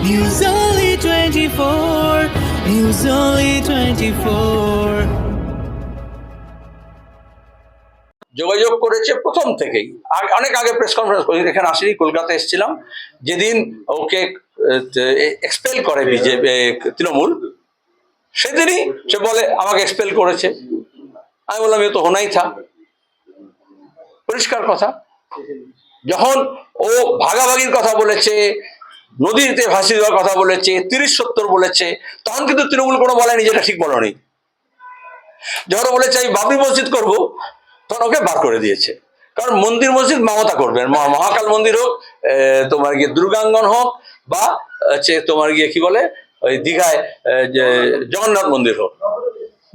News Only 24. News Only 24. যোগাযোগ করেছে প্রথম থেকেই, অনেক আগে প্রেস কনফারেন্স করে এখানে আসেনি, কলকাতা এসেছিলাম যেদিন ওকে এক্সপেল করে বিজেপি তৃণমূল, সেদিনই সে বলে আমাকে এক্সপেল করেছে। আমি বললাম এ তো হোনাই থা, পরিষ্কার কথা। যখন ও ভাগাভাগির কথা বলেছে, নদীতে ভাসি দেওয়ার কথা বলেছে, 30-70 বলেছে, তখন কিন্তু তৃণমূল কোনো বলেনি যেটা ঠিক বলনি। যখন বলেছে আমি বাবরি মসজিদ করবো, তখন ওকে বার করে দিয়েছে। কারণ মন্দির মসজিদ মমতা করবেন, মহাকাল মন্দির হোক, তোমার গিয়ে দুর্গাঙ্গন হোক, বা হচ্ছে তোমার গিয়ে কি বলে ওই দীঘায় জগন্নাথ মন্দির হোক,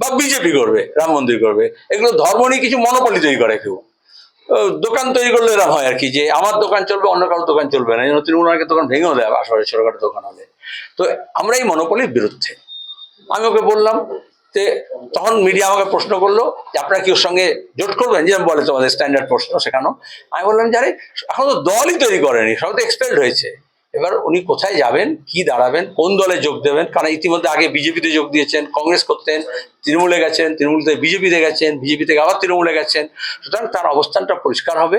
বা বিজেপি করবে, রাম মন্দির করবে, এগুলো ধর্ম নিয়ে কিছু মনোপলি তৈরি করে কেউ। দোকান তৈরি করলে এরকম হয় আর কি, যে আমার দোকান চলবে, অন্য কারোর দোকান চলবে না। তৃণমূল অনেকের দোকান ভেঙেও দেয় আসলে ছোটখাটো দোকান হলে। তো আমরা এই মনোপলির বিরুদ্ধে। আমি ওকে বললাম যে, তখন মিডিয়া আমাকে প্রশ্ন করলো যে আপনারা কি ওর সঙ্গে জোট করবেন, যে বলে তোমাদের স্ট্যান্ডার্ড প্রশ্ন শেখানো। আমি বললাম যে আরে এখন তো দলই তৈরি করেনি, সব তো এক্সপেলড হয়েছে। এবার উনি কোথায় যাবেন, কি দাঁড়াবেন, কোন দলে যোগ দেবেন, কারণ ইতিমধ্যে আগে বিজেপিতে যোগ দিয়েছেন, কংগ্রেস করতেন, তৃণমূলে গেছেন, তৃণমূল থেকে বিজেপিতে গেছেন, বিজেপি থেকে আবার তৃণমূলে গেছেন। সুতরাং তার অবস্থানটা পরিষ্কার হবে,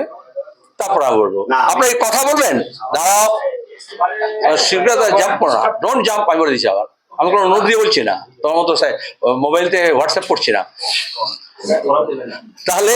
তারপর আমি বলবো। আপনার এই কথা বলবেন, দাঁড়াও, শীঘ্রতা জাম্প করো না, ডোন্ট জাম্প, আমি বলে দিচ্ছি আবার। আমি কোনো নোট দিয়ে বলছি না, তোমার মতো মোবাইলতে হোয়াটসঅ্যাপ করছি না। তাহলে